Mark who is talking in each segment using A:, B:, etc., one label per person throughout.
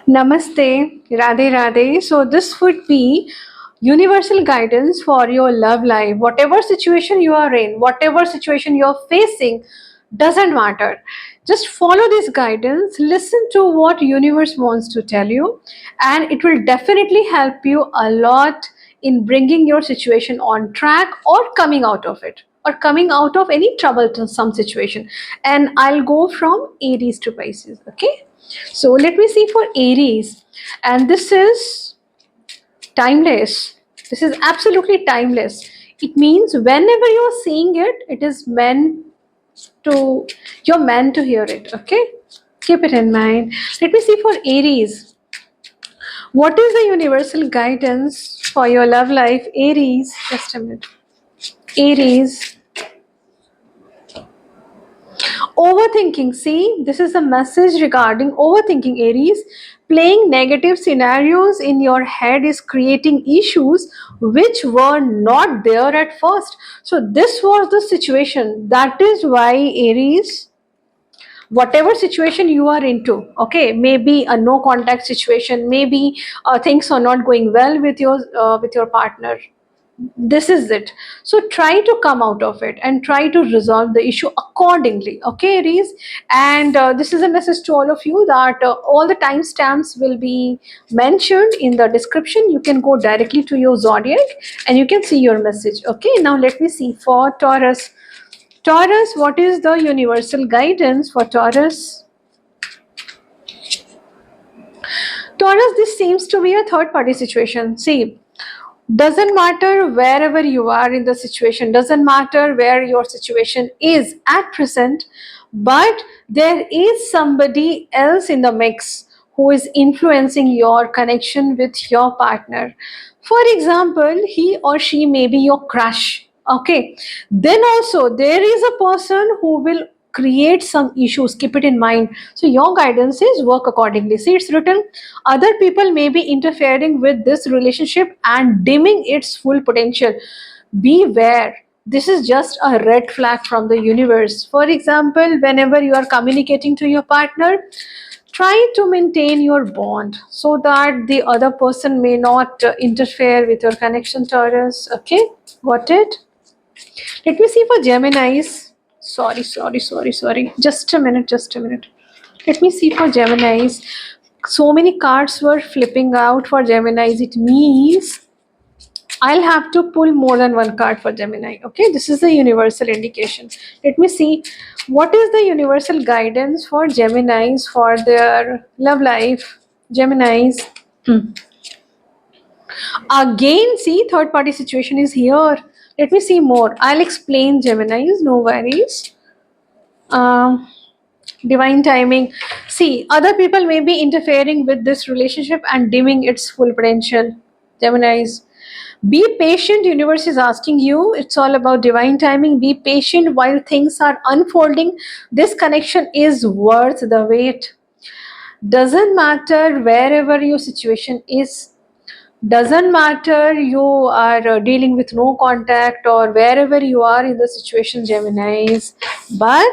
A: Namaste, Radhe Radhe. So, this would be universal guidance for your love life. Whatever situation you are in, whatever situation you're facing, doesn't matter. Just follow this guidance, listen to what universe wants to tell you, and it will definitely help you a lot in bringing your situation on track or coming out of it or coming out of any troublesome situation. And I'll go from Aries to Pisces. Okay, so let me see for Aries, and this is timeless. This is absolutely timeless. It means whenever you are seeing it, it is meant to, you're meant to hear it. Okay, keep it in mind. Let me see for Aries. What is the universal guidance for your love life, Aries? Just a minute. Aries. Overthinking. See, this is a message regarding overthinking, Aries. Playing negative scenarios in your head is creating issues which were not there at first. So, this was the situation. That is why, Aries, whatever situation you are into, okay, maybe a no contact situation, maybe things are not going well with your partner, this is it. So try to come out of it and try to resolve the issue accordingly. Okay, Aries, and this is a message to all of you that all the timestamps will be mentioned in the description. You can go directly to your zodiac and you can see your message. Okay, now let me see for Taurus. Taurus, what is the universal guidance for Taurus? Taurus, this seems to be a third party situation. See, doesn't matter wherever you are in the situation, doesn't matter where your situation is at present, but there is somebody else in the mix who is influencing your connection with your partner. For example, he or she may be your crush. Okay, then also there is a person who will create some issues. Keep it in mind. So your guidance is work accordingly. See, it's written other people may be interfering with this relationship and dimming its full potential. Beware. This is just a red flag from the universe. For example, whenever you are communicating to your partner, try to maintain your bond so that the other person may not interfere with your connection, Taurus. Okay, got it? Let me see for Geminis. Sorry. Just a minute, just a minute. Let me see for Geminis. So many cards were flipping out for Geminis. It means I'll have to pull more than one card for Gemini. Okay, this is the universal indication. Let me see what is the universal guidance for Geminis for their love life. Geminis. Again, see, third party situation is here. Let me see more. I'll explain Geminis, no worries. Um, Divine timing. See, other people may be interfering with this relationship and dimming its full potential. Geminis. Be patient, universe is asking you. It's all about divine timing. Be patient while things are unfolding. This connection is worth the wait. Doesn't matter wherever your situation is, doesn't matter you are dealing with no contact or wherever you are in the situation, Geminis, but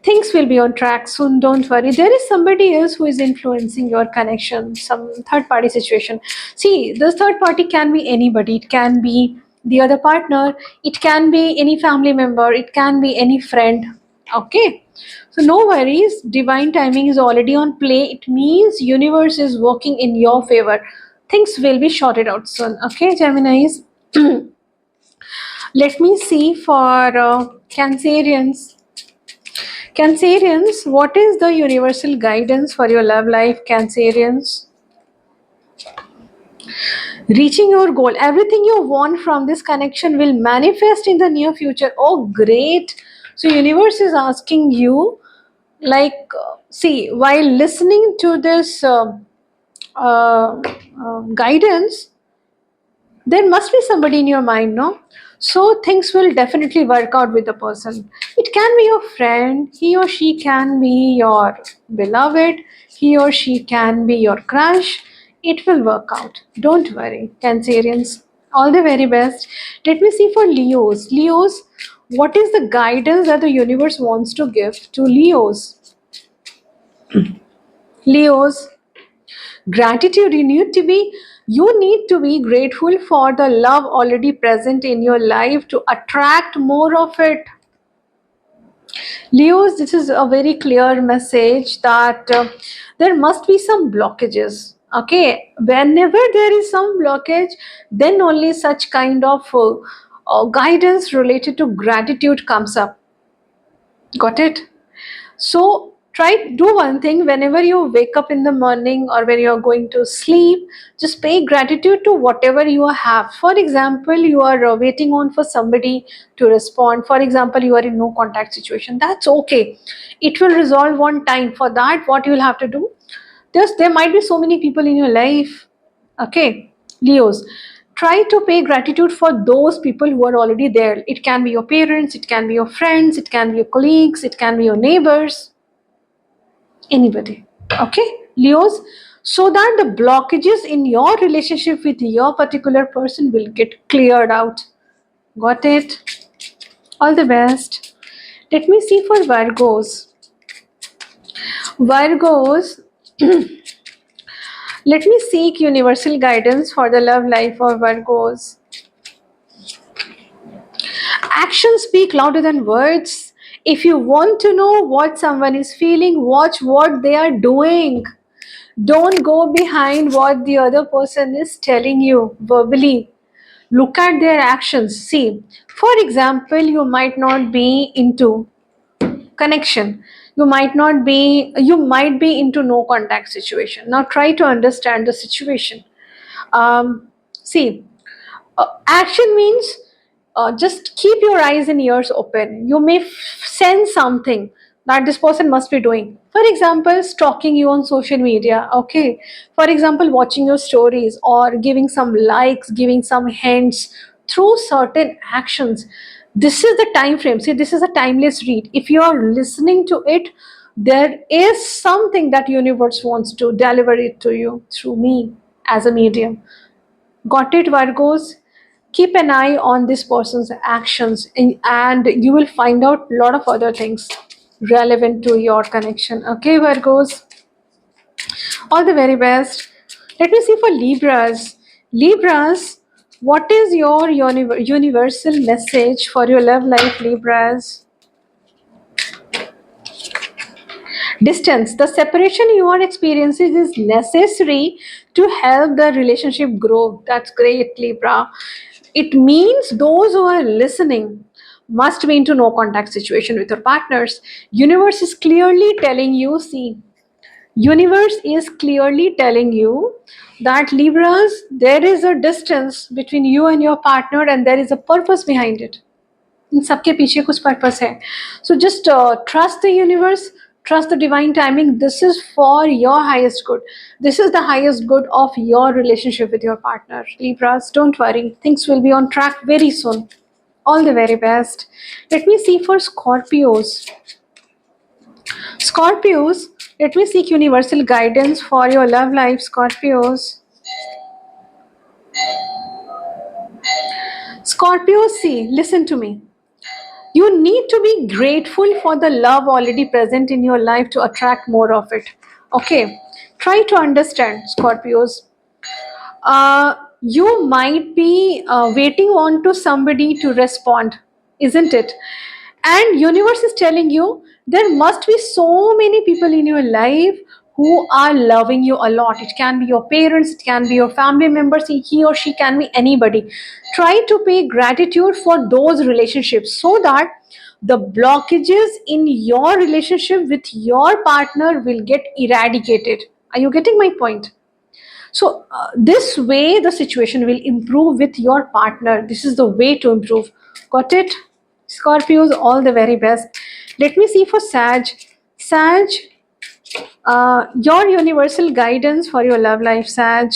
A: things will be on track soon. Don't worry, there is somebody else who is influencing your connection, some third party situation. See, this third party can be anybody. It can be the other partner, it can be any family member, it can be any friend. Okay, so no worries, divine timing is already on play. It means universe is working in your favor. Things will be sorted out soon. Okay, Geminis. Let me see for Cancerians. Cancerians, what is the universal guidance for your love life, Cancerians? Reaching your goal. Everything you want from this connection will manifest in the near future. Oh, great. So, universe is asking you, like, see, while listening to this guidance, there must be somebody in your mind, no? So things will definitely work out with the person. It can be your friend, he or she can be your beloved, he or she can be your crush. It will work out. Don't worry, Cancerians. All the very best. Let me see for Leos. Leos, what is the guidance that the universe wants to give to Leos? Leos, gratitude, you need to be grateful for the love already present in your life to attract more of it. Leos, this is a very clear message that there must be some blockages. Okay, whenever there is some blockage, then only such kind of guidance related to gratitude comes up. Got it? So try do one thing whenever you wake up in the morning or when you're going to sleep, just pay gratitude to whatever you have. For example, you are waiting on for somebody to respond. For example, you are in no contact situation. That's okay. It will resolve on time. For that, what you will have to do? There might be so many people in your life. Okay, Leos. Try to pay gratitude for those people who are already there. It can be your parents, it can be your friends, it can be your colleagues, it can be your neighbors, anybody. Okay, Leos, so that the blockages in your relationship with your particular person will get cleared out. Got it? All the best. Let me see for Virgos. Virgos, let me seek universal guidance for the love life of Virgos. Actions speak louder than words. If you want to know what someone is feeling, watch what they are doing. Don't go behind what the other person is telling you verbally. Look at their actions. See, for example, you might not be into connection. You might be into no contact situation. Now try to understand the situation. See, action means just keep your eyes and ears open. You may sense something that this person must be doing. For example, stalking you on social media. Okay. For example, watching your stories or giving some likes, giving some hints through certain actions. This is the time frame. See, this is a timeless read. If you are listening to it, there is something that universe wants to deliver it to you through me as a medium. Got it, Virgos? Keep an eye on this person's actions and you will find out a lot of other things relevant to your connection. Okay, Virgos? All the very best. Let me see for Libras. Libras, what is your universal message for your love life, Libras? Distance. The separation you are experiencing is necessary to help the relationship grow. That's great, Libra. It means those who are listening must be into no contact situation with your partners. Universe is clearly telling you, see, universe is clearly telling you that Libras, there is a distance between you and your partner and there is a purpose behind it. इन सबके पीछे कुछ purpose है. So just trust the universe, trust the divine timing. This is for your highest good. This is the highest good of your relationship with your partner. Libras, don't worry, things will be on track very soon. All the very best. Let me see for Scorpios. Scorpios, let me seek universal guidance for your love life, Scorpios. Scorpios, see, listen to me. You need to be grateful for the love already present in your life to attract more of it. Okay, try to understand, Scorpios. You might be waiting on to somebody to respond, isn't it? And universe is telling you there must be so many people in your life who are loving you a lot. It can be your parents, it can be your family members, he or she can be anybody. Try to pay gratitude for those relationships so that the blockages in your relationship with your partner will get eradicated. Are you getting my point? So, this way the situation will improve with your partner. This is the way to improve. Got it? Scorpios, all the very best. Let me see for Sag. Sag, your universal guidance for your love life, Sag.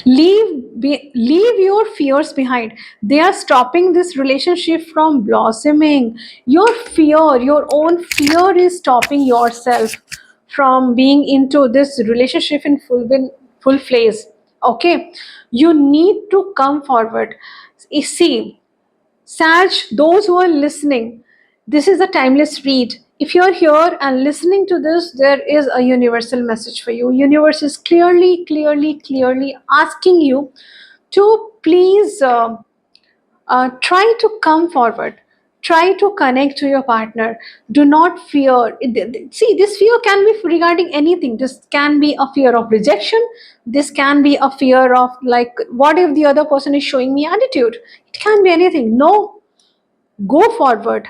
A: Leave your fears behind. They are stopping this relationship from blossoming. Your own fear is stopping yourself from being into this relationship in full phase. Okay, you need to come forward. See, Saj, those who are listening, this is a timeless read. If you're here and listening to this, there is a universal message for you. Universe is clearly asking you to please try to come forward, try to connect to your partner. Do not fear. See, this fear can be regarding anything. This can be a fear of rejection. This can be a fear of, like, what if the other person is showing me attitude? It can be anything. No, go forward,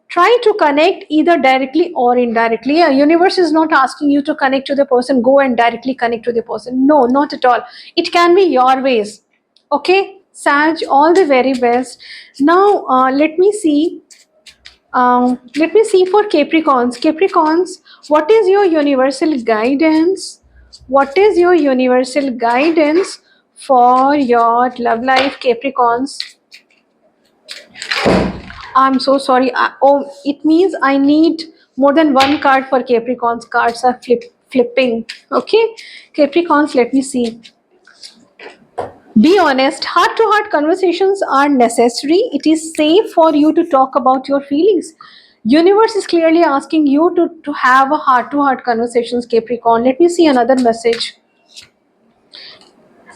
A: try to connect either directly or indirectly. A universe is not asking you to connect to the person, go and directly connect to the person. No, not at all. It can be your ways. Okay, Saj, all the very best. Now let me see for Capricorns, what is your universal guidance? What is your universal guidance for your love life, Capricorns? I'm so sorry. Oh, it means I need more than one card for Capricorns. Cards are flipping. Okay, Capricorns, let me see. Be honest. Heart to heart conversations are necessary. It is safe for you to talk about your feelings. Universe is clearly asking you to have a heart to heart conversations, Capricorn. Let me see another message.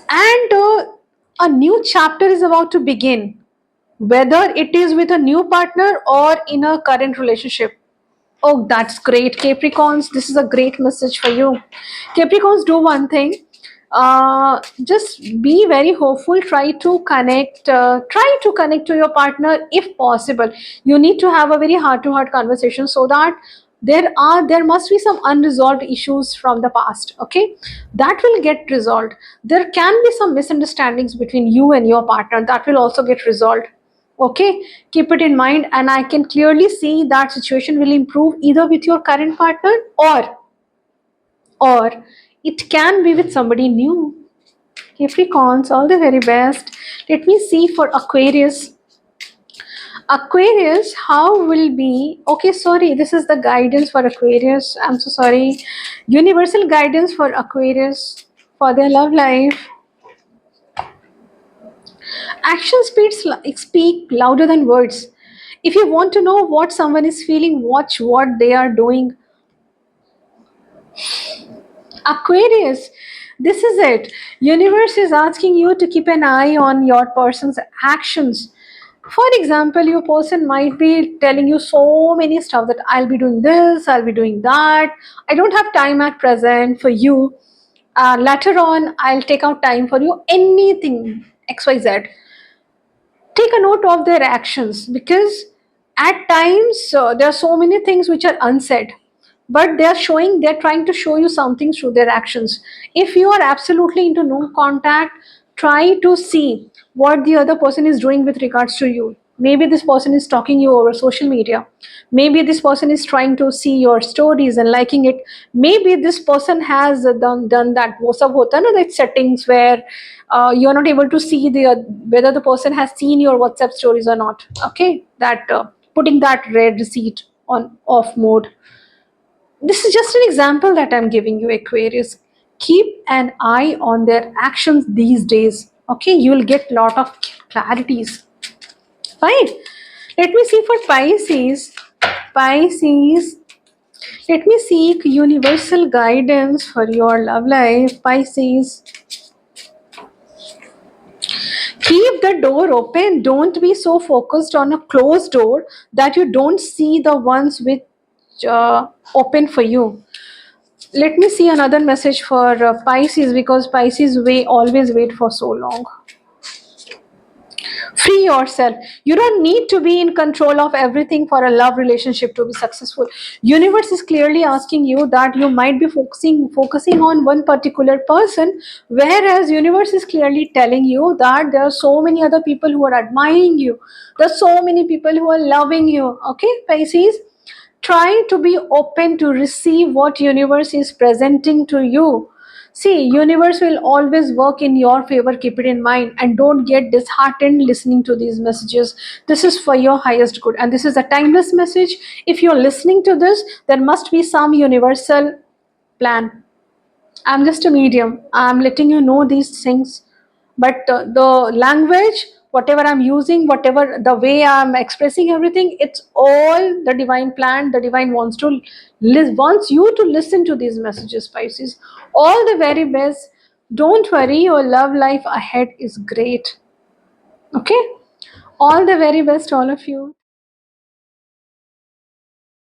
A: And a new chapter is about to begin, whether it is with a new partner or in a current relationship. Oh, that's great, Capricorns. This is a great message for you. Capricorns, do one thing. Just be very hopeful. Try to connect. Try to connect to your partner if possible. You need to have a very heart-to-heart conversation so that there must be some unresolved issues from the past. Okay, that will get resolved. There can be some misunderstandings between you and your partner that will also get resolved. Okay, keep it in mind, and I can clearly see that situation will improve either with your current partner, or it can be with somebody new. Capricorns, all the very best. Let me see for Aquarius, how will be? Okay, sorry, this is the guidance for Aquarius. I'm so sorry. Universal guidance for Aquarius for their love life. Action speak louder than words. If you want to know what someone is feeling, watch what they are doing. Aquarius, this is it. Universe is asking you to keep an eye on your person's actions. For example, your person might be telling you so many stuff that I'll be doing this, I'll be doing that. I don't have time at present for you. Later on, I'll take out time for you. Anything XYZ. Take a note of their actions, because at times there are so many things which are unsaid, but they're trying to show you something through their actions. If you are absolutely into no contact, try to see what the other person is doing with regards to you. Maybe this person is stalking you over social media. Maybe this person is trying to see your stories and liking it. Maybe this person has done that wo sab hota na, that settings where you're not able to see whether the person has seen your WhatsApp stories or not. Okay, that putting that red receipt on off mode. This is just an example that I'm giving you, Aquarius. Keep an eye on their actions these days. Okay, you'll get lot of clarities. Fine. Let me see for Pisces. Pisces. Let me seek universal guidance for your love life, Pisces. Keep the door open. Don't be so focused on a closed door that you don't see the ones which open for you. Let me see another message for Pisces, because Pisces always wait for so long. Free yourself. You don't need to be in control of everything for a love relationship to be successful. Universe is clearly asking you that you might be focusing on one particular person, whereas universe is clearly telling you that there are so many other people who are admiring you. There are so many people who are loving you. Okay, Pisces, try to be open to receive what universe is presenting to you. See, universe will always work in your favor. Keep it in mind, and don't get disheartened listening to these messages. This is for your highest good, and this is a timeless message. If you're listening to this, there must be some universal plan. I'm just a medium. I'm letting you know these things, but the language, whatever I'm using, whatever the way I'm expressing everything, it's all the divine plan. The divine wants you to listen to these messages, Pisces. All the very best. Don't worry, your love life ahead is great. Okay? All the very best, all of you.